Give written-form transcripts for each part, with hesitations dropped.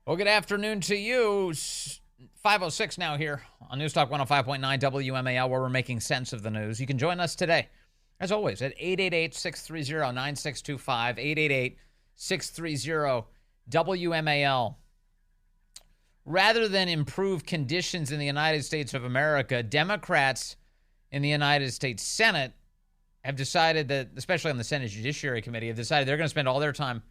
Well, good afternoon to you. 5:06 now here on News Talk 105.9 WMAL, where we're making sense of the news. You can join us today, as always, at 888-630-9625, 888-630-WMAL. Rather than improve conditions in the United States of America, Democrats in the United States Senate have decided that, especially on the Senate Judiciary Committee, have decided they're going to spend all their time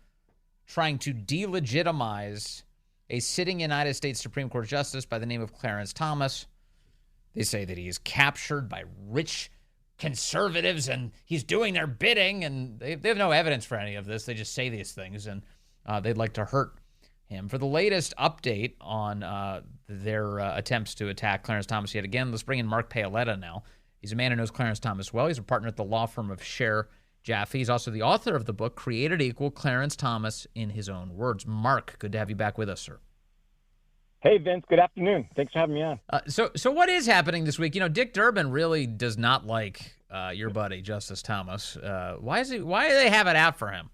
trying to delegitimize a sitting United States Supreme Court justice by the name of Clarence Thomas. They say that he is captured by rich conservatives and he's doing their bidding, and they have no evidence for any of this. They just say these things, and they'd like to hurt him. For the latest update on their attempts to attack Clarence Thomas yet again, let's bring in Mark Paoletta now. He's a man who knows Clarence Thomas well. He's a partner at the law firm of Schaerr Jaffe. He's also the author of the book, Created Equal, Clarence Thomas in His Own Words. Mark, good to have you back with us, sir. Hey, Vince. Good afternoon. Thanks for having me on. So what is happening this week? You know, Dick Durbin really does not like your buddy, Justice Thomas. Why do they have it out for him?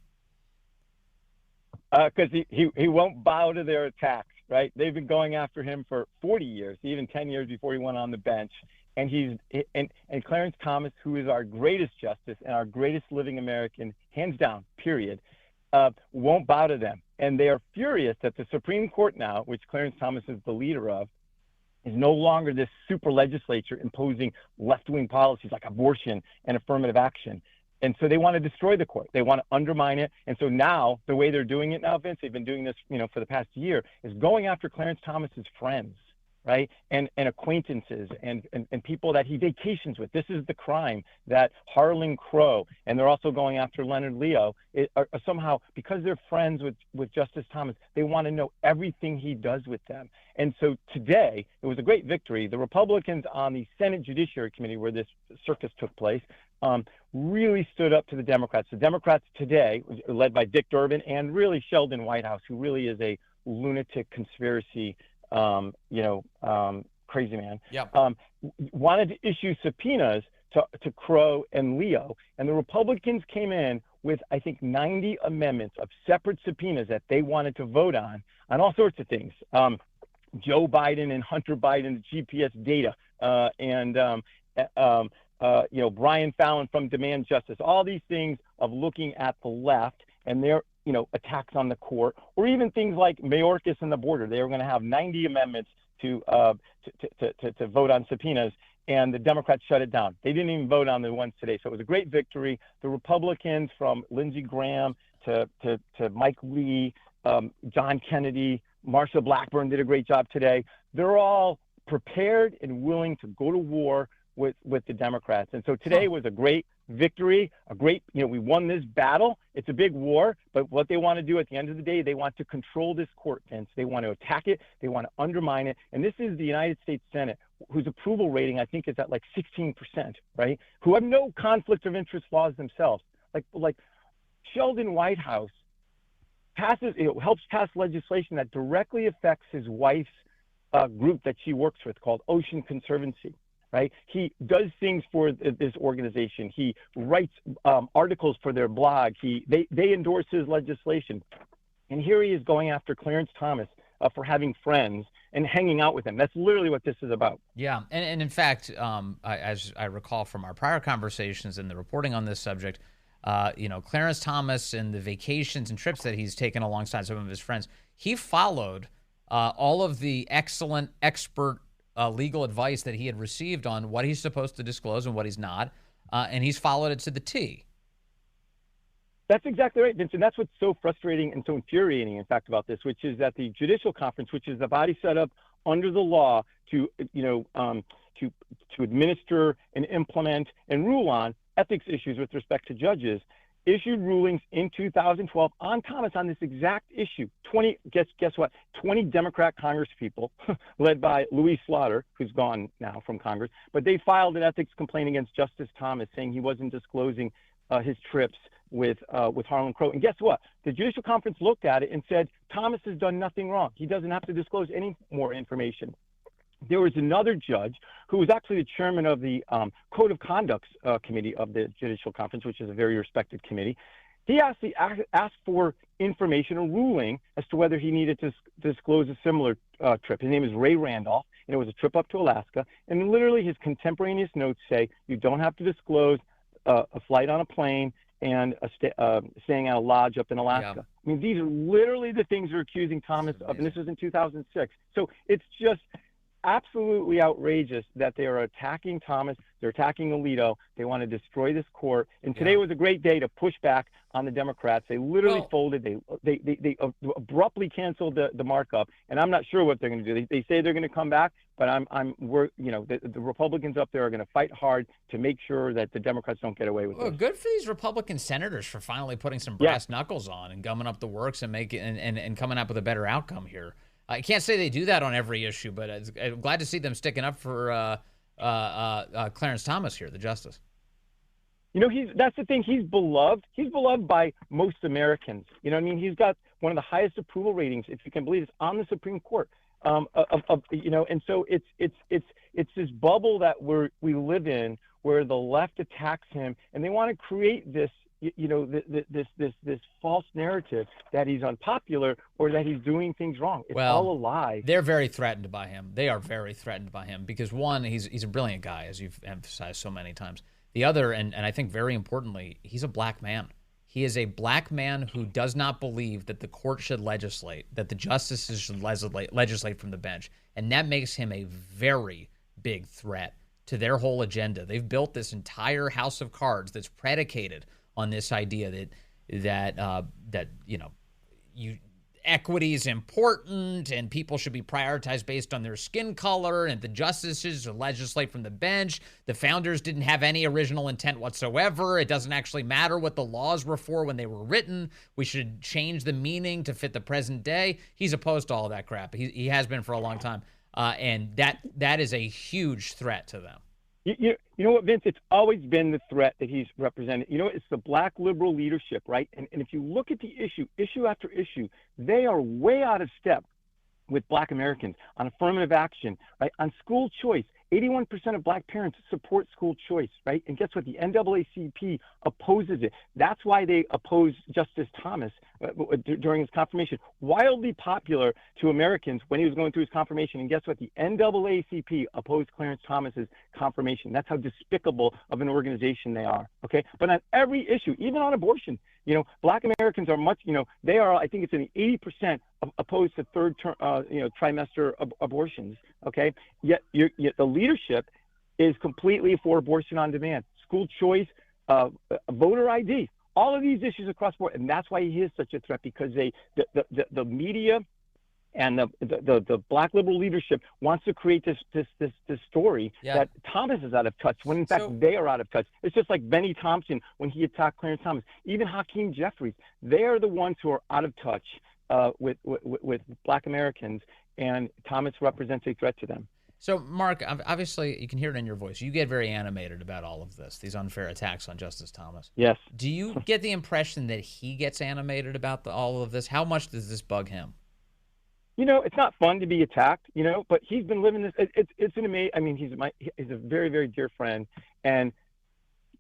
Because he won't bow to their attacks, right? They've been going after him for 40 years, even 10 years before he went on the bench. And Clarence Thomas, who is our greatest justice and our greatest living American, hands down, period, won't bow to them. And they are furious that the Supreme Court now, which Clarence Thomas is the leader of, is no longer this super legislature imposing left-wing policies like abortion and affirmative action. And so they want to destroy the court. They want to undermine it. And so now the way they're doing it now, Vince, they've been doing this, for the past year, is going after Clarence Thomas's friends, right? And acquaintances and people that he vacations with. This is the crime that Harlan Crow, and they're also going after Leonard Leo, are somehow, because they're friends with Justice Thomas, they want to know everything he does with them. And so today, it was a great victory. The Republicans on the Senate Judiciary Committee, where this circus took place, really stood up to the Democrats. The Democrats today, led by Dick Durbin and really Sheldon Whitehouse, who really is a lunatic conspiracy crazy man, wanted to issue subpoenas to Crow and Leo. And the Republicans came in with, I think, 90 amendments of separate subpoenas that they wanted to vote on all sorts of things. Joe Biden and Hunter Biden's GPS data, Brian Fallon from Demand Justice, all these things of looking at the left and their attacks on the court, or even things like Mayorkas and the border. They were going to have 90 amendments to vote on subpoenas, and the Democrats shut it down. They didn't even vote on the ones today. So it was a great victory. The Republicans, from Lindsey Graham to Mike Lee, John Kennedy, Marsha Blackburn did a great job today. They're all prepared and willing to go to war with the Democrats. And so today was a great victory, we won this battle. It's a big war, but what they want to do at the end of the day, they want to control this court, Vince. They want to attack it. They want to undermine it. And this is the United States Senate, whose approval rating, I think, is at like 16%, right? Who have no conflict of interest laws themselves. Like Sheldon Whitehouse helps pass legislation that directly affects his wife's group that she works with called Ocean Conservancy. Right? He does things for this organization. He writes articles for their blog. They endorse his legislation. And here he is going after Clarence Thomas for having friends and hanging out with him. That's literally what this is about. Yeah. And in fact, as I recall from our prior conversations and the reporting on this subject, Clarence Thomas and the vacations and trips that he's taken alongside some of his friends, he followed all of the excellent expert legal advice that he had received on what he's supposed to disclose and what he's not, and he's followed it to the T. That's exactly right, Vince, and that's what's so frustrating and so infuriating, in fact, about this, which is that the Judicial Conference, which is the body set up under the law to administer and implement and rule on ethics issues with respect to judges, issued rulings in 2012 on Thomas on this exact issue. 20 Democrat congresspeople, led by Louise Slaughter, who's gone now from Congress, but they filed an ethics complaint against Justice Thomas, saying he wasn't disclosing his trips with Harlan Crow. And guess what? The Judicial Conference looked at it and said, Thomas has done nothing wrong. He doesn't have to disclose any more information. There was another judge who was actually the chairman of the Code of Conduct Committee of the Judicial Conference, which is a very respected committee. He actually asked for information, a ruling as to whether he needed to disclose a similar trip. His name is Ray Randolph, and it was a trip up to Alaska. And literally his contemporaneous notes say you don't have to disclose a flight on a plane and staying at a lodge up in Alaska. Yeah. I mean, these are literally the things they're accusing Thomas of, and this was in 2006. So it's just absolutely outrageous that they are attacking Thomas. They're attacking Alito. They want to destroy this court. And today was a great day to push back on the Democrats. They literally folded. They abruptly canceled the markup. And I'm not sure what they're going to do. They say they're going to come back, but the Republicans up there are going to fight hard to make sure that the Democrats don't get away with it. Good for these Republican senators for finally putting some brass knuckles on and gumming up the works and and coming up with a better outcome here. I can't say they do that on every issue, but I'm glad to see them sticking up for Clarence Thomas here, the justice. That's the thing. He's beloved. He's beloved by most Americans. You know what I mean? He's got one of the highest approval ratings, if you can believe it, on the Supreme Court. And so it's this bubble that we live in where the left attacks him, and they want to create this this false narrative that he's unpopular or that he's doing things wrong. It's all a lie. They're very threatened by him. They are very threatened by him because, one, he's a brilliant guy, as you've emphasized so many times. The other, and I think very importantly, he's a black man. He is a black man who does not believe that the court should legislate, that the justices should legislate from the bench. And that makes him a very big threat to their whole agenda. They've built this entire house of cards that's predicated on this idea that equity is important and people should be prioritized based on their skin color and the justices should legislate from the bench. The founders didn't have any original intent whatsoever. It doesn't actually matter what the laws were for when they were written. We should change the meaning to fit the present day. He's opposed to all that crap. He has been for a long time. And that is a huge threat to them. You know what, Vince? It's always been the threat that he's represented. It's the black liberal leadership, right? And if you look at the issue after issue, they are way out of step with black Americans on affirmative action, right? On school choice. 81% of black parents support school choice, right? And guess what? The NAACP opposes it. That's why they opposed Justice Thomas during his confirmation. Wildly popular to Americans when he was going through his confirmation. And guess what? The NAACP opposed Clarence Thomas's confirmation. That's how despicable of an organization they are, okay? But on every issue, even on abortion, black Americans are they are, I think it's in the 80% opposed to third trimester abortions, okay? Yet the leadership is completely for abortion on demand, school choice, voter ID, all of these issues across the board. And that's why he is such a threat, because the media and the black liberal leadership wants to create this story that Thomas is out of touch, when in fact they are out of touch. It's just like Benny Thompson when he attacked Clarence Thomas. Even Hakeem Jeffries, they are the ones who are out of touch with black Americans, and Thomas represents a threat to them. So, Mark, obviously you can hear it in your voice. You get very animated about all of this, these unfair attacks on Justice Thomas. Yes. Do you get the impression that he gets animated about all of this? How much does this bug him? It's not fun to be attacked, but he's been living this. It's an amazing. I mean, he's a very, very dear friend, and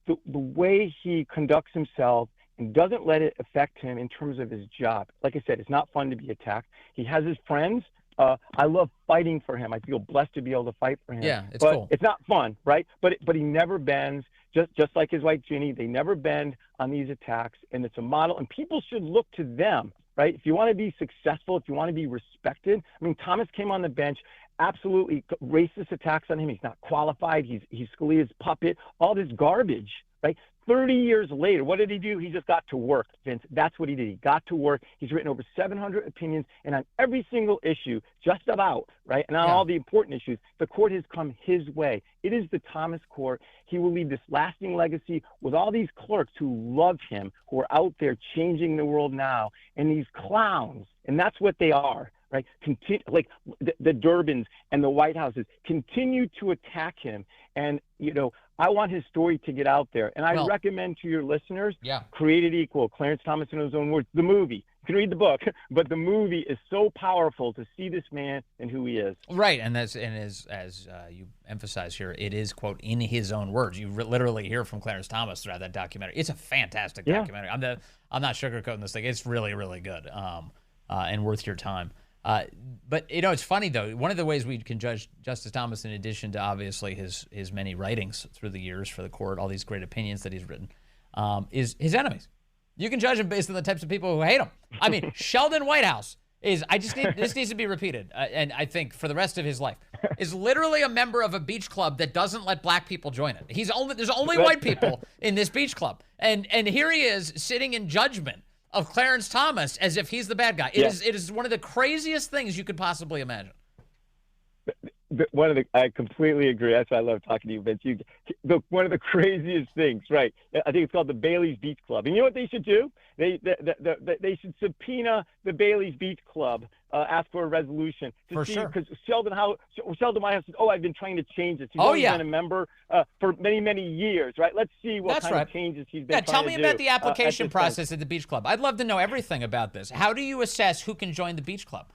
the way he conducts himself and doesn't let it affect him in terms of his job. Like I said, it's not fun to be attacked. He has his friends. I love fighting for him. I feel blessed to be able to fight for him. Yeah, it's cool. It's not fun, right? But he never bends. Just like his wife Ginny, they never bend on these attacks, and it's a model. And people should look to them. Right? If you want to be successful, if you want to be respected, I mean, Thomas came on the bench, absolutely racist attacks on him. He's not qualified. He's Scalia's puppet, all this garbage, right? 30 years later, what did he do? He just got to work, Vince. That's what he did. He got to work. He's written over 700 opinions, and on every single issue, just about, right, and on all the important issues, the court has come his way. It is the Thomas court. He will leave this lasting legacy with all these clerks who love him, who are out there changing the world now, and these clowns, and that's what they are. Right, like the Durbins and the White Houses continue to attack him, and I want his story to get out there. And I recommend to your listeners, Created Equal, Clarence Thomas in his own words, the movie. can read the book, but the movie is so powerful to see this man and who he is. Right, and as you emphasize here, it is, quote, in his own words. You literally hear from Clarence Thomas throughout that documentary. It's a fantastic documentary. I'm not sugarcoating this thing. It's really, really good, and worth your time. But it's funny though. One of the ways we can judge Justice Thomas, in addition to obviously his many writings through the years for the court, all these great opinions that he's written, is his enemies. You can judge him based on the types of people who hate him. I mean, Sheldon Whitehouse this needs to be repeated, and I think for the rest of his life, is literally a member of a beach club that doesn't let black people join it. There's only white people in this beach club, and here he is sitting in judgment of Clarence Thomas as if he's the bad guy. It is one of the craziest things you could possibly imagine. I completely agree. That's why I love talking to you, Vince. One of the craziest things, right? I think it's called the Bailey's Beach Club. And you know what they should do? They should subpoena the Bailey's Beach Club, ask for a resolution to see, because Sheldon Whitehouse says, I've been trying to change this. He's only been a member for many, many years, right? Let's see what kind of changes he's been trying to do. Tell me about the application process at the beach club. I'd love to know everything about this. How do you assess who can join the beach club?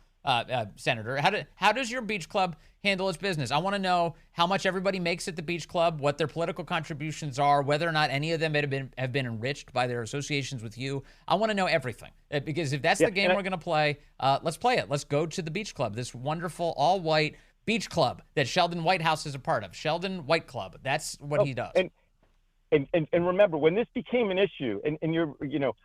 Senator, how does your beach club handle its business? I want to know how much everybody makes at the beach club, what their political contributions are, whether or not any of them have been enriched by their associations with you. I want to know everything, because if that's the game we're going to play, let's play it. Let's go to the beach club, this wonderful all-white beach club that Sheldon Whitehouse is a part of. Sheldon White Club. That's what he does. And remember, when this became an issue, and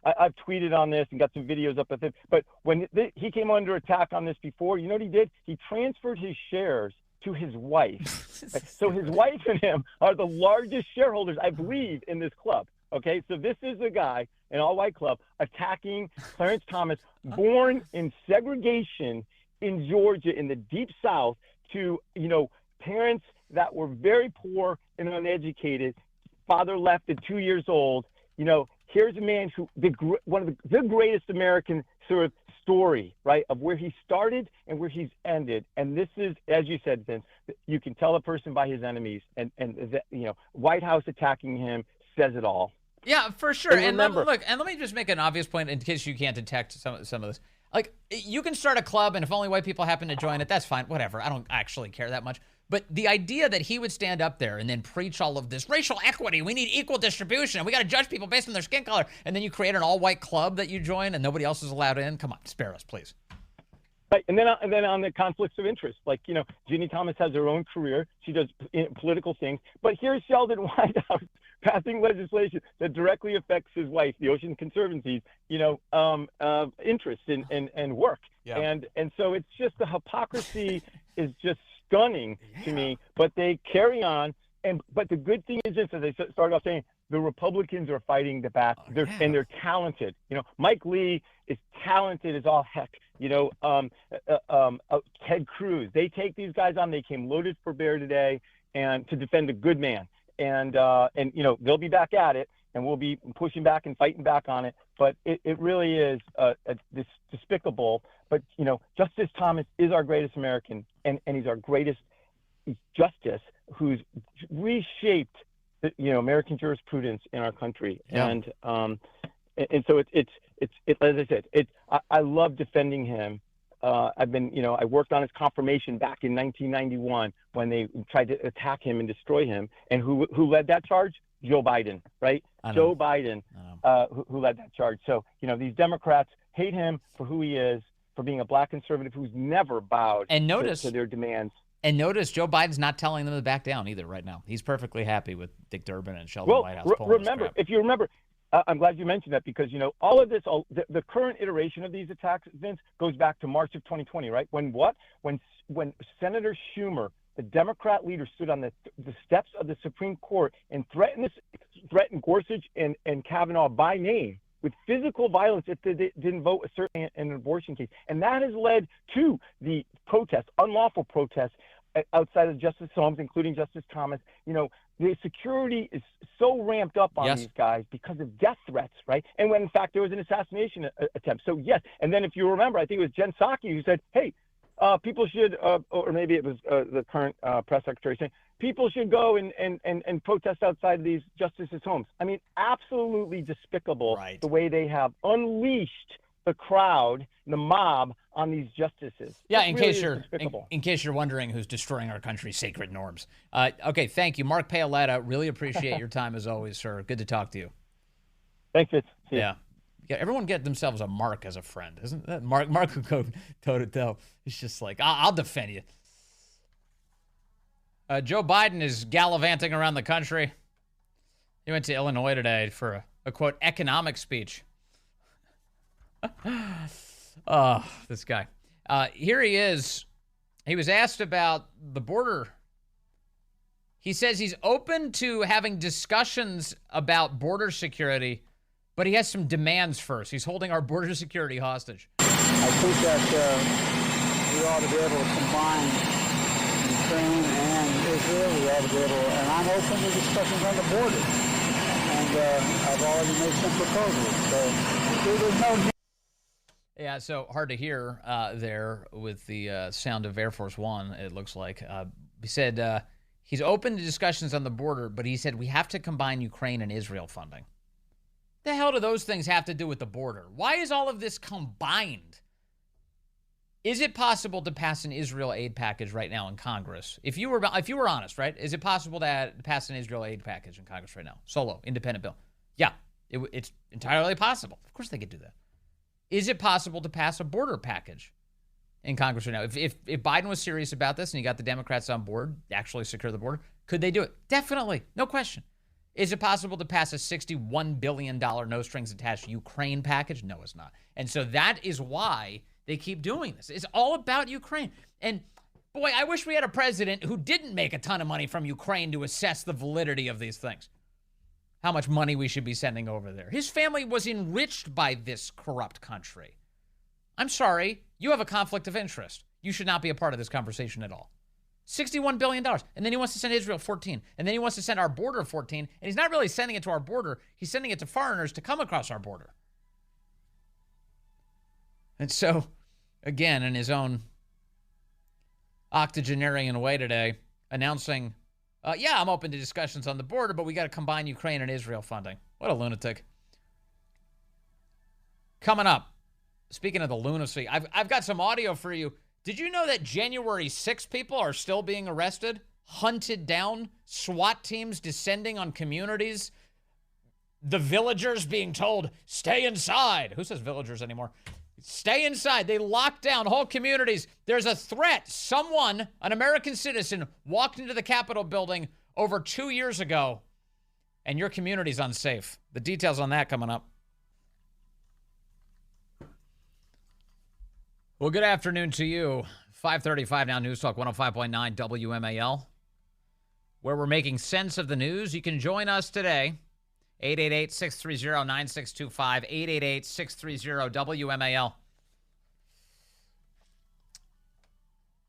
I've tweeted on this and got some videos up with it, but when he came under attack on this before, you know what he did? He transferred his shares to his wife. So his wife and him are the largest shareholders, I believe, in this club. Okay, so this is a guy, an all-white club, attacking Clarence Thomas, born in segregation in Georgia in the Deep South, to parents that were very poor and uneducated. Father left at 2 years old. Here's a man who one of the greatest American sort of story, right, of where he started and where he's ended. And this is, as you said, Vince, you can tell a person by his enemies, and White House attacking him says it all. Yeah, for sure. And remember, let me just make an obvious point in case you can't detect some of this. Like, you can start a club, and if only white people happen to join it, that's fine. Whatever. I don't actually care that much. But the idea that he would stand up there and then preach all of this racial equity, we need equal distribution, and we got to judge people based on their skin color, and then you create an all-white club that you join and nobody else is allowed in. Come on, spare us, please. Right, and then on the conflicts of interest, Ginny Thomas has her own career. She does political things. But here's Sheldon Whitehouse passing legislation that directly affects his wife, the Ocean Conservancy's, interests and work. Yeah. And so it's just, the hypocrisy is just stunning to me, but they carry on. But the good thing is this, as I started off saying, the Republicans are fighting the back, and they're talented. Mike Lee is talented as all heck. Ted Cruz, they take these guys on. They came loaded for bear today, and to defend a good man. And they'll be back at it, and we'll be pushing back and fighting back on it. But it really is this despicable. But Justice Thomas is our greatest American, and he's our greatest justice, who's reshaped American jurisprudence in our country. Yeah. And so it's as I said, I love defending him. I worked on his confirmation back in 1991 when they tried to attack him and destroy him. And who led that charge? Joe Biden, right? Joe Biden, who led that charge. So, these Democrats hate him for who he is, for being a black conservative who's never bowed to their demands. And notice Joe Biden's not telling them to back down either right now. He's perfectly happy with Dick Durbin and Sheldon Whitehouse. If you remember, I'm glad you mentioned that, because, all of this, the current iteration of these attacks, Vince, goes back to March of 2020, right? When Senator Schumer, the Democrat leader, stood on the steps of the Supreme Court and threatened Gorsuch and Kavanaugh by name with physical violence if they didn't vote a certain an abortion case. And that has led to the protests, unlawful protests outside of Justice Holmes, including Justice Thomas. The security is so ramped up on these guys because of death threats, right? And when, in fact, there was an assassination attempt. So, yes. And then if you remember, I think it was Jen Psaki who said, hey, people should, or maybe it was the current press secretary saying, people should go and protest outside of these justices' homes. I mean, absolutely despicable the way they have unleashed the crowd, the mob on these justices. Yeah, in case you're wondering who's destroying our country's sacred norms. Okay, thank you, Mark Paoletta. Really appreciate your time as always, sir. Good to talk to you. Thanks, Fitz. Yeah, everyone get themselves a Mark as a friend, isn't that? Mark who go toe to toe. He's just like, I'll defend you. Joe Biden is gallivanting around the country. He went to Illinois today for a quote, economic speech. Oh, this guy. Here he is. He was asked about the border. He says he's open to having discussions about border security, but he has some demands first. He's holding our border security hostage. I think that we ought to be able to combine Ukraine and Israel. We ought to be able, and I'm open to discussions on the border. And I've already made some proposals. So there's no need. Yeah, so hard to hear there with the sound of Air Force One, it looks like. He said he's open to discussions on the border, but he said we have to combine Ukraine and Israel funding. The hell do those things have to do with the border? Why is all of this combined? Is it possible to pass an Israel aid package right now in Congress? If you were honest, right? Is it possible to pass an Israel aid package in Congress right now? Solo, independent bill. Yeah, it's entirely possible. Of course they could do that. Is it possible to pass a border package in Congress right now? If Biden was serious about this and he got the Democrats on board, actually secure the border, could they do it? Definitely. No question. Is it possible to pass a $61 billion no-strings-attached Ukraine package? No, it's not. And so that is why they keep doing this. It's all about Ukraine. And boy, I wish we had a president who didn't make a ton of money from Ukraine to assess the validity of these things. How much money we should be sending over there. His family was enriched by this corrupt country. I'm sorry, you have a conflict of interest. You should not be a part of this conversation at all. $61 billion. And then he wants to send Israel 14. And then he wants to send our border 14. And he's not really sending it to our border. He's sending it to foreigners to come across our border. And so, again, in his own octogenarian way today, announcing, yeah, I'm open to discussions on the border, but we got to combine Ukraine and Israel funding. What a lunatic. Coming up, speaking of the lunacy, I've got some audio for you. Did you know that January 6 people are still being arrested, hunted down, SWAT teams descending on communities, the villagers being told, stay inside? Who says villagers anymore? Stay inside. They lock down whole communities. There's a threat. Someone, an American citizen, walked into the Capitol building over 2 years ago, and your community's unsafe. The details on that coming up. Well, good afternoon to you. 5:35 now, News Talk 105.9 WMAL, where we're making sense of the news. You can join us today. 888-630-9625, 888-630-WMAL.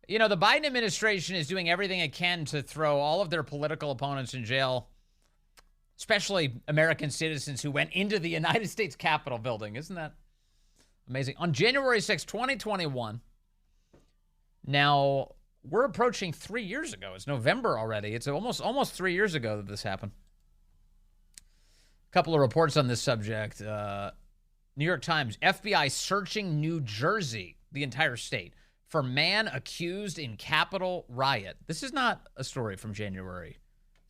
You know, the Biden administration is doing everything it can to throw all of their political opponents in jail, especially American citizens who went into the United States Capitol building. Isn't that amazing? On January 6, 2021, now we're approaching 3 years ago. It's November already. It's almost 3 years ago that this happened. Couple of reports on this subject. New York Times, FBI searching New Jersey, the entire state, for man accused in Capitol riot. This is not a story from January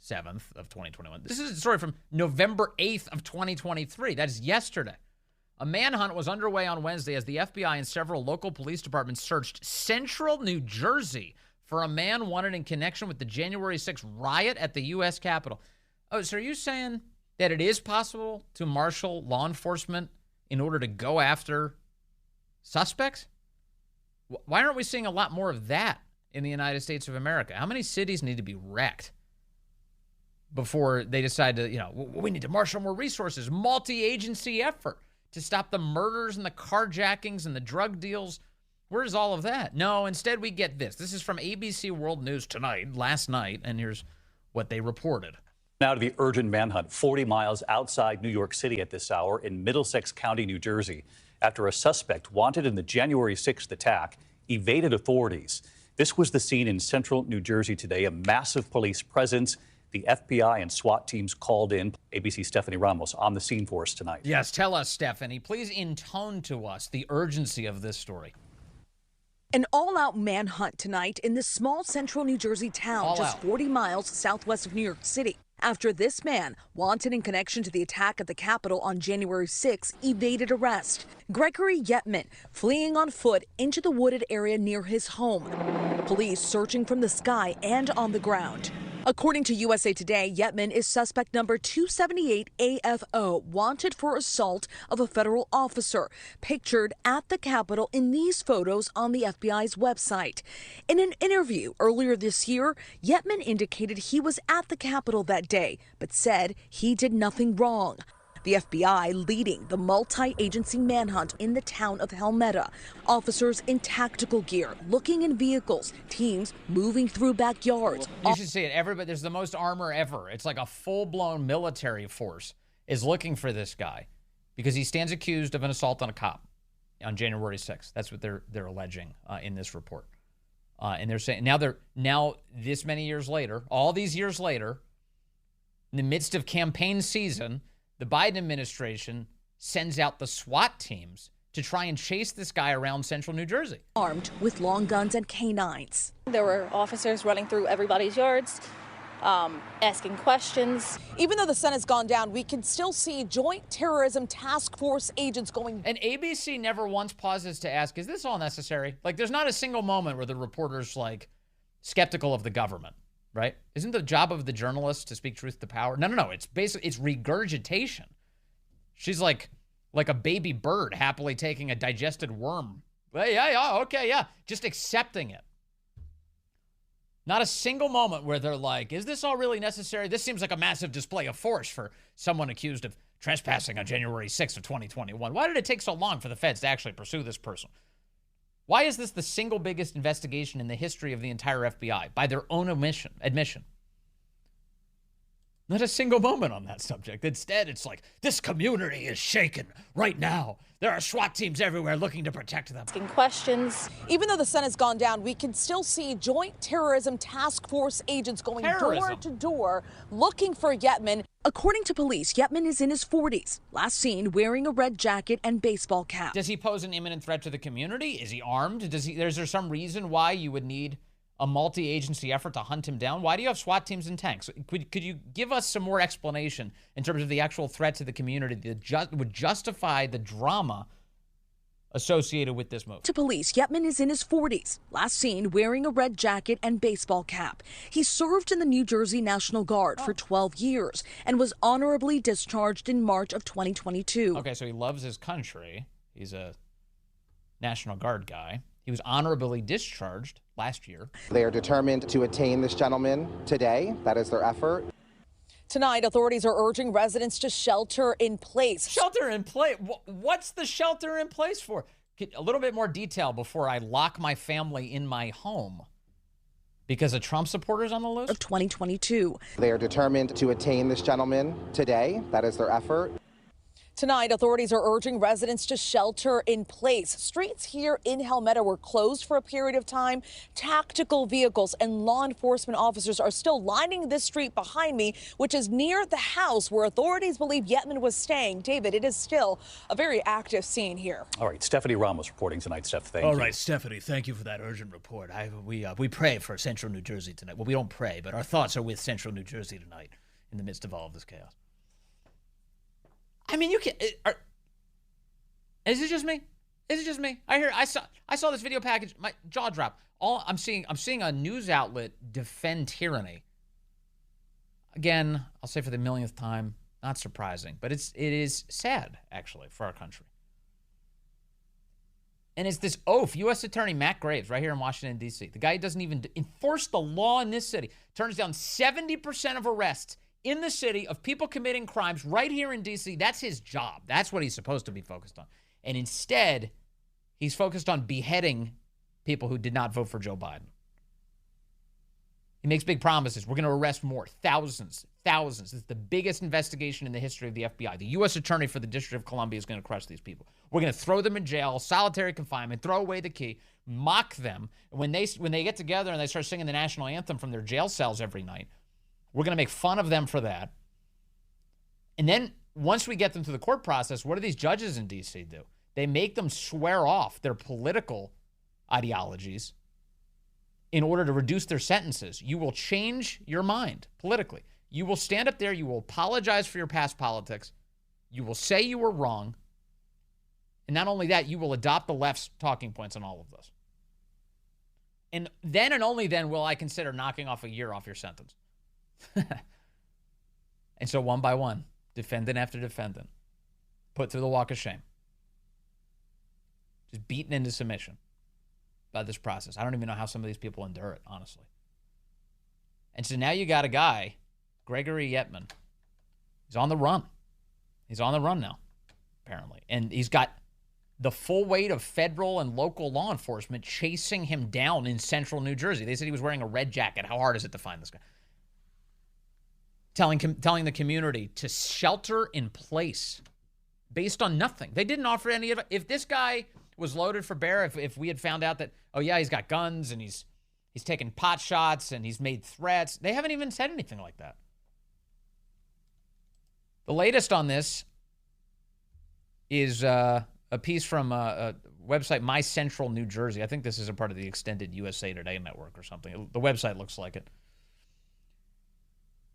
7th of 2021. This is a story from November 8th of 2023. That is yesterday. A manhunt was underway on Wednesday as the FBI and several local police departments searched central New Jersey for a man wanted in connection with the January 6th riot at the U.S. Capitol. Oh, so are you saying that it is possible to marshal law enforcement in order to go after suspects? Why aren't we seeing a lot more of that in the United States of America? How many cities need to be wrecked before they decide to, we need to marshal more resources, multi-agency effort to stop the murders and the carjackings and the drug deals? Where's all of that? No, instead we get this. This is from ABC World News tonight, last night, and here's what they reported. Now to the urgent manhunt 40 miles outside New York City at this hour in Middlesex County, New Jersey, after a suspect wanted in the January 6th attack evaded authorities. This was the scene in central New Jersey today, a massive police presence, The FBI and SWAT teams called in. ABC's Stephanie Ramos on the scene for us tonight. Yes, tell us, Stephanie. Please intone to us the urgency of this story. An all-out manhunt tonight in this small central New Jersey town, just 40 miles southwest of New York City, after this man, wanted in connection to the attack at the Capitol on January 6, evaded arrest. Gregory Yetman fleeing on foot into the wooded area near his home. Police searching from the sky and on the ground. According to USA Today, Yetman is suspect number 278 AFO, wanted for assault of a federal officer, pictured at the Capitol in these photos on the FBI's website. In an interview earlier this year, Yetman indicated he was at the Capitol that day, but said he did nothing wrong. The FBI leading the multi-agency manhunt in the town of Helmetta. Officers in tactical gear, looking in vehicles, teams moving through backyards. You should see it. Everybody, there's the most armor ever. It's like a full-blown military force is looking for this guy because he stands accused of an assault on a cop on January 6th. That's what they're alleging in this report. And they're saying now this many years later, all these years later, in the midst of campaign season, the Biden administration sends out the SWAT teams to try and chase this guy around central New Jersey. Armed with long guns and canines. There were officers running through everybody's yards, asking questions. Even though the sun has gone down, we can still see Joint Terrorism Task Force agents going. And ABC never once pauses to ask, is this all necessary? Like, there's not a single moment where the reporter's like skeptical of the government. Right? Isn't the job of the journalist to speak truth to power? No. It's basically, it's regurgitation. She's like a baby bird happily taking a digested worm. Well, yeah, okay, yeah. Just accepting it. Not a single moment where they're like, is this all really necessary? This seems like a massive display of force for someone accused of trespassing on January 6th of 2021. Why did it take so long for the feds to actually pursue this person? Why is this the single biggest investigation in the history of the entire FBI by their own admission? Not a single moment on that subject. Instead, it's like, this community is shaken right now. There are SWAT teams everywhere looking to protect them. Asking questions. Even though the sun has gone down, we can still see Joint Terrorism Task Force agents going door to door looking for Yetman. According to police, Yetman is in his 40s. Last seen wearing a red jacket and baseball cap. Does he pose an imminent threat to the community? Is he armed? Is there some reason why you would need a multi-agency effort to hunt him down? Why do you have SWAT teams and tanks? Could you give us some more explanation in terms of the actual threat to the community that would justify the drama associated with this move? To police, Yetman is in his 40s. Last seen wearing a red jacket and baseball cap. He served in the New Jersey National Guard for 12 years and was honorably discharged in March of 2022. Okay, so he loves his country. He's a National Guard guy. He was honorably discharged last year. They are determined to attain this gentleman today. That is their effort. Tonight, authorities are urging residents to shelter in place. Shelter in place? What's the shelter in place for? A little bit more detail before I lock my family in my home because of Trump supporters on the loose? Of 2022. They are determined to attain this gentleman today. That is their effort. Tonight, authorities are urging residents to shelter in place. Streets here in Helmetta were closed for a period of time. Tactical vehicles and law enforcement officers are still lining this street behind me, which is near the house where authorities believe Yetman was staying. David, it is still a very active scene here. All right, Stephanie Ramos reporting tonight. Steph, thank you. All right, Stephanie, thank you for that urgent report. We pray for Central New Jersey tonight. Well, we don't pray, but our thoughts are with Central New Jersey tonight in the midst of all of this chaos. I mean, you can. Is it just me? Is it just me? I saw this video package. My jaw dropped. I'm seeing a news outlet defend tyranny. Again, I'll say for the millionth time, not surprising, but it is sad actually for our country. And it's this oaf, U.S. Attorney Matt Graves, right here in Washington, D.C. The guy who doesn't even enforce the law in this city, turns down 70% of arrests in the city of people committing crimes right here in D.C. That's his job. That's what he's supposed to be focused on. And instead, he's focused on beheading people who did not vote for Joe Biden. He makes big promises. We're going to arrest more. Thousands. This is the biggest investigation in the history of the FBI. The U.S. Attorney for the District of Columbia is going to crush these people. We're going to throw them in jail, solitary confinement, throw away the key, mock them. When they get together and they start singing the national anthem from their jail cells every night, We're going to make fun of them for that. And then once we get them through the court process, what do these judges in D.C. do? They make them swear off their political ideologies in order to reduce their sentences. You will change your mind politically. You will stand up there. You will apologize for your past politics. You will say you were wrong. And not only that, you will adopt the left's talking points on all of this. And then and only then will I consider knocking off a year off your sentence. And so one by one, defendant after defendant, put through the walk of shame. Just beaten into submission by this process. I don't even know how some of these people endure it, honestly. And so now you got a guy, Gregory Yetman. He's on the run. He's on the run now, apparently. And he's got the full weight of federal and local law enforcement chasing him down in central New Jersey. They said he was wearing a red jacket. How hard is it to find this guy? Telling the community to shelter in place based on nothing. They didn't offer any of it. If this guy was loaded for bear, if we had found out that, oh yeah, he's got guns and he's taken pot shots and he's made threats, they haven't even said anything like that. The latest on this is a piece from a website, My Central New Jersey. I think this is a part of the extended USA Today network or something. The website looks like it.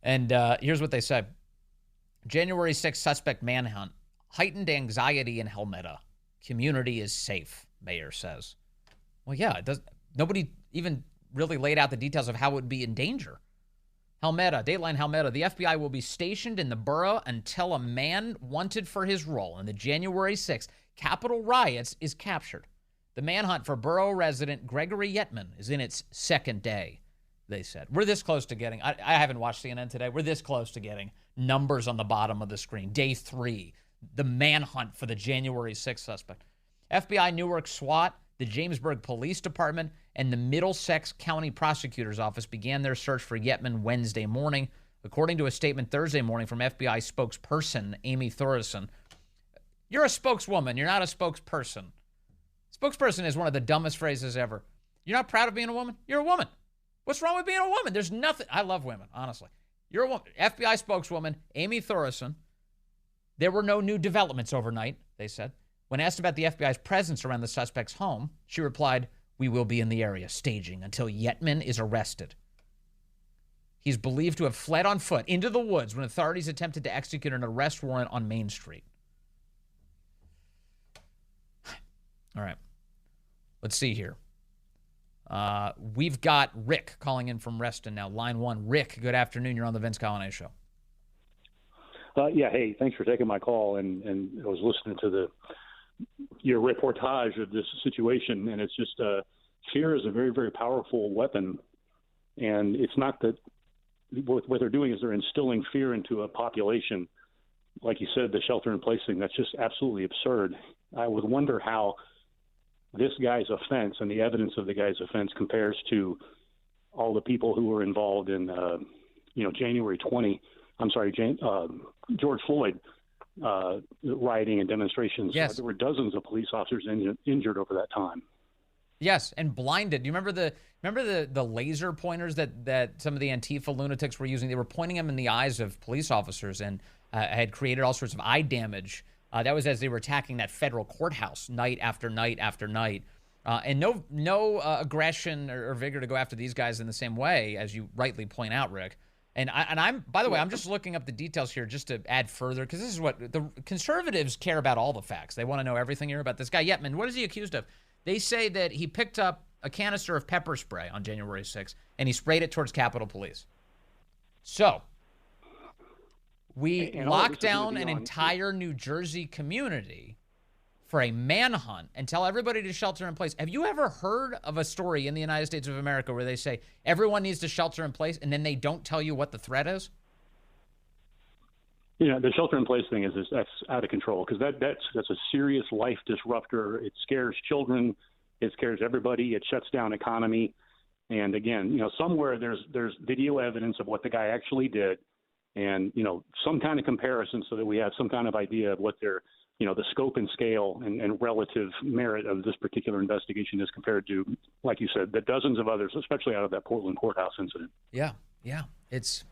And here's what they said. January 6th suspect manhunt. Heightened anxiety in Helmetta. Community is safe, mayor says. Well, yeah, it does. Nobody even really laid out the details of how it would be in danger. Helmetta, Dateline Helmetta. The FBI will be stationed in the borough until a man wanted for his role in the January 6th Capitol riots is captured. The manhunt for borough resident Gregory Yetman is in its second day, they said. We're this close to getting, I haven't watched CNN today, we're this close to getting numbers on the bottom of the screen. Day 3, the manhunt for the January 6th suspect. FBI Newark SWAT, the Jamesburg Police Department, and the Middlesex County Prosecutor's Office began their search for Yetman Wednesday morning. According to a statement Thursday morning from FBI spokesperson Amy Thoresen. You're a spokeswoman. You're not a spokesperson. Spokesperson is one of the dumbest phrases ever. You're not proud of being a woman? You're a woman. What's wrong with being a woman? There's nothing. I love women, honestly. You're a woman. FBI spokeswoman Amy Thoresen. There were no new developments overnight, they said. When asked about the FBI's presence around the suspect's home, she replied, "We will be in the area staging until Yetman is arrested." He's believed to have fled on foot into the woods when authorities attempted to execute an arrest warrant on Main Street. All right. Let's see here. We've got Rick calling in from Reston now. Line 1. Rick, good afternoon. You're on the Vince Coglianese Show. Yeah, hey, thanks for taking my call. And I was listening to your reportage of this situation, and it's just fear is a very, very powerful weapon. And it's not that what they're doing is they're instilling fear into a population. Like you said, the shelter-in-place thing, that's just absolutely absurd. I would wonder how this guy's offense and the evidence of the guy's offense compares to all the people who were involved in, George Floyd rioting and demonstrations. Yes. There were dozens of police officers injured over that time. Yes, and blinded. You remember the laser pointers that some of the Antifa lunatics were using? They were pointing them in the eyes of police officers and had created all sorts of eye damage. That was as they were attacking that federal courthouse night after night after night. And no aggression or vigor to go after these guys in the same way, as you rightly point out, Rick. And I'm by the way, I'm just looking up the details here just to add further, because this is what the conservatives care about, all the facts. They want to know everything here about this guy Yetman. What is he accused of? They say that he picked up a canister of pepper spray on January 6th, and he sprayed it towards Capitol Police. So we lock down an entire New Jersey community for a manhunt and tell everybody to shelter in place. Have you ever heard of a story in the United States of America where they say everyone needs to shelter in place and then they don't tell you what the threat is? The shelter-in-place thing that's out of control, because that's a serious life disruptor. It scares children, it scares everybody, it shuts down economy, and again, somewhere there's video evidence of what the guy actually did, and some kind of comparison so that we have some kind of idea of what their the scope and scale and relative merit of this particular investigation is compared to, like you said, the dozens of others, especially out of that Portland courthouse incident. Yeah, it's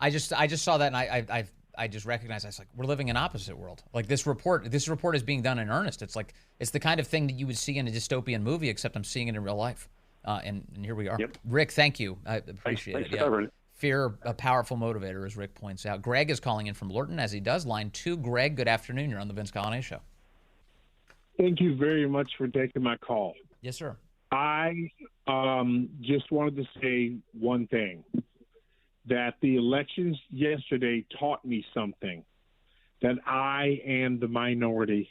I just saw that, and I just recognized, I was like, we're living in opposite world. Like this report is being done in earnest. It's like, it's the kind of thing that you would see in a dystopian movie, except I'm seeing it in real life. And here we are. Yep. Rick, thank you. I appreciate Thanks it. for covering it. Fear, a powerful motivator, as Rick points out. Greg is calling in from Lorton, as he does. Line 2, Greg, good afternoon. You're on the Vince Coglianese Show. Thank you very much for taking my call. Yes, sir. I just wanted to say one thing, that the elections yesterday taught me something, that I am the minority.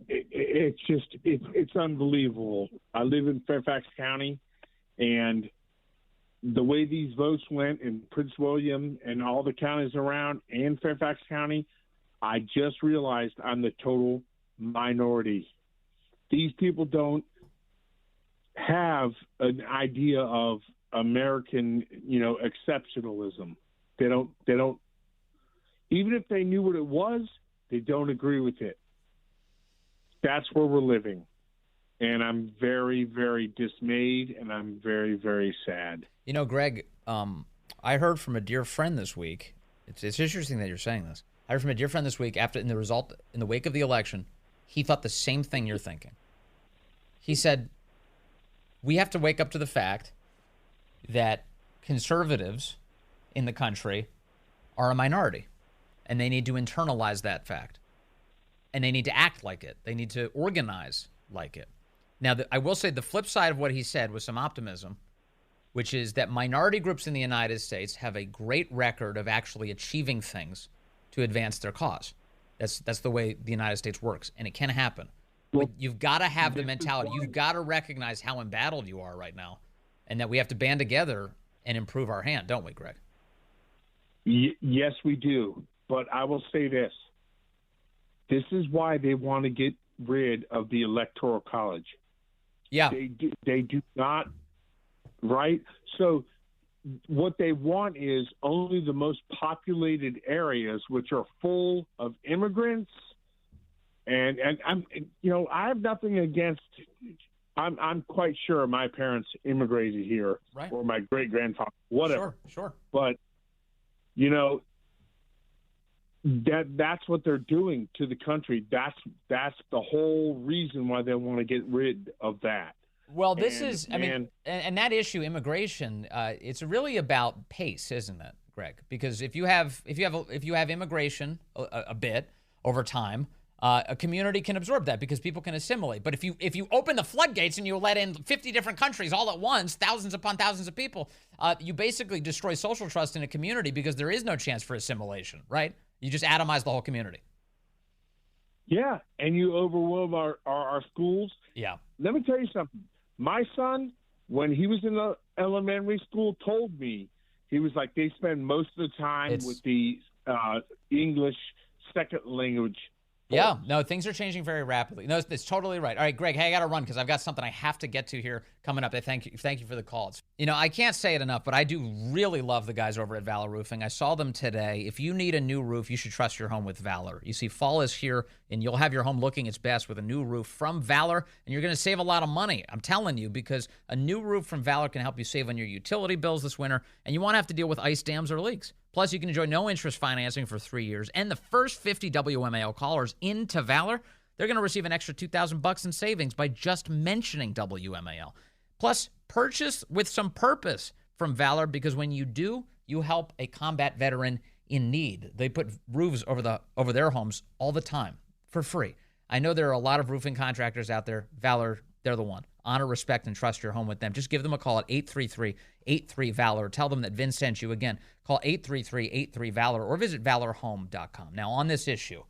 It's unbelievable. I live in Fairfax County, and the way these votes went in Prince William and all the counties around and Fairfax County, I just realized I'm the total minority. These people don't have an idea of American, exceptionalism. They don't, even if they knew what it was, they don't agree with it. That's where we're living. And I'm very, very dismayed, and I'm very, very sad. Greg, I heard from a dear friend this week. It's interesting that you're saying this. I heard from a dear friend this week in the wake of the election, he thought the same thing you're thinking. He said, we have to wake up to the fact that conservatives in the country are a minority, and they need to internalize that fact, and they need to act like it. They need to organize like it. Now, I will say the flip side of what he said was some optimism, which is that minority groups in the United States have a great record of actually achieving things to advance their cause. That's the way the United States works, and it can happen. But you've got to have the mentality. You've got to recognize how embattled you are right now, and that we have to band together and improve our hand, don't we, Greg? Yes, we do. But I will say this. This is why they want to get rid of the Electoral College. Yeah. They do not, right? So what they want is only the most populated areas, which are full of immigrants. And I have nothing against. I'm quite sure my parents immigrated here, right, or my great grandfather, whatever. Sure. But that's what they're doing to the country. That's the whole reason why they want to get rid of that. Well, and that issue, immigration, it's really about pace, isn't it, Greg? Because if you have immigration a bit over time, a community can absorb that because people can assimilate. But if you open the floodgates and you let in 50 different countries all at once, thousands upon thousands of people, you basically destroy social trust in a community because there is no chance for assimilation, right? You just atomize the whole community. Yeah, and you overwhelm our schools. Yeah. Let me tell you something. My son, when he was in the elementary school, told me, he was like, they spend most of the time with the English second language. Yeah, no, things are changing very rapidly. No, it's totally right. All right, Greg, hey, I got to run because I've got something I have to get to here coming up. I thank you for the call. I can't say it enough, but I do really love the guys over at Valor Roofing. I saw them today. If you need a new roof, you should trust your home with Valor. You see, fall is here, and you'll have your home looking its best with a new roof from Valor, and you're going to save a lot of money. I'm telling you, because a new roof from Valor can help you save on your utility bills this winter, and you won't have to deal with ice dams or leaks. Plus, you can enjoy no-interest financing for 3 years. And the first 50 WMAL callers into Valor, they're going to receive an extra $2,000 in savings by just mentioning WMAL. Plus, purchase with some purpose from Valor, because when you do, you help a combat veteran in need. They put roofs over their homes all the time for free. I know there are a lot of roofing contractors out there. Valor, they're the one. Honor, respect, and trust your home with them. Just give them a call at 833-83-VALOR. Tell them that Vince sent you. Again, call 833-83-VALOR or visit valorhome.com. Now, on this issue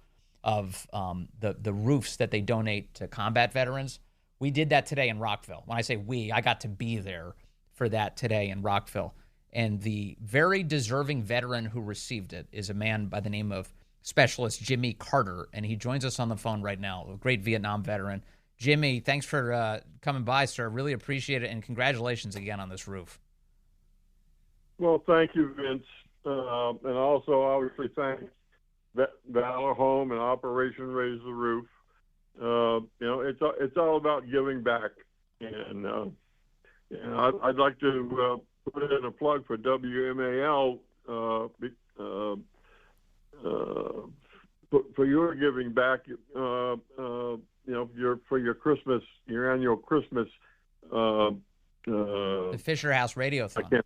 of the roofs that they donate to combat veterans, we did that today in Rockville. When I say we, I got to be there for that today in Rockville. And the very deserving veteran who received it is a man by the name of Specialist Jimmy Carter, and he joins us on the phone right now, a great Vietnam veteran. Jimmy, thanks for coming by, sir. Really appreciate it, and congratulations again on this roof. Well, thank you, Vince, and also obviously thank Valor Home and Operation Raise the Roof. It's all about giving back, and I'd like to put in a plug for WMAL for your giving back. For your Christmas, your annual Christmas. The Fisher House Radiothon.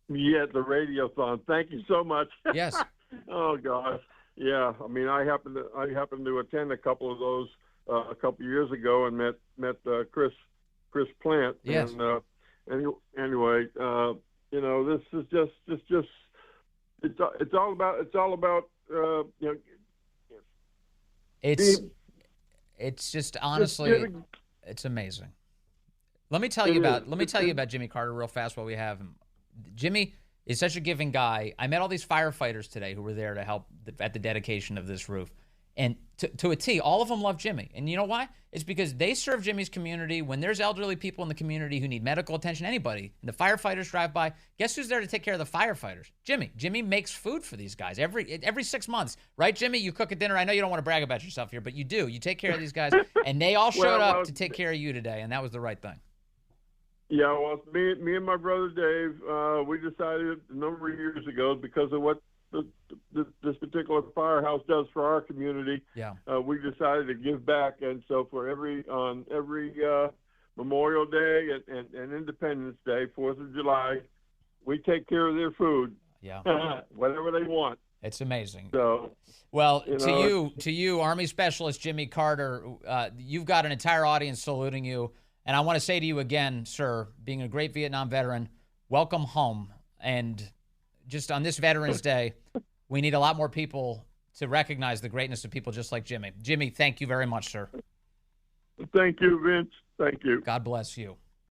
Yeah, the Radiothon. Thank you so much. Yes. Oh gosh. Yeah. I mean, I happened to attend a couple of those a couple of years ago and met Chris Plant. Yes. And anyway, this is just it's all about It's just honestly, it's amazing. Let me tell you about Jimmy Carter real fast while we have him. Jimmy is such a giving guy. I met all these firefighters today who were there to help at the dedication of this roof. And to a T, all of them love Jimmy. And you know why? It's because they serve Jimmy's community. When there's elderly people in the community who need medical attention, anybody, and the firefighters drive by, guess who's there to take care of the firefighters? Jimmy. Jimmy makes food for these guys every 6 months. Right, Jimmy? You cook a dinner. I know you don't want to brag about yourself here, but you do. You take care of these guys. And they all showed up to take care of you today, and that was the right thing. Yeah, well, me and my brother Dave, we decided a number of years ago, because of what this particular firehouse does for our community. Yeah. We decided to give back, and so for every Memorial Day and Independence Day, 4th of July, we take care of their food. Yeah. Whatever they want. It's amazing. So, well, to you, Army Specialist Jimmy Carter, you've got an entire audience saluting you. And I want to say to you again, sir, being a great Vietnam veteran, welcome home. And just on this Veterans Day, we need a lot more people to recognize the greatness of people just like Jimmy. Jimmy, thank you very much, sir. Thank you, Vince. Thank you. God bless you.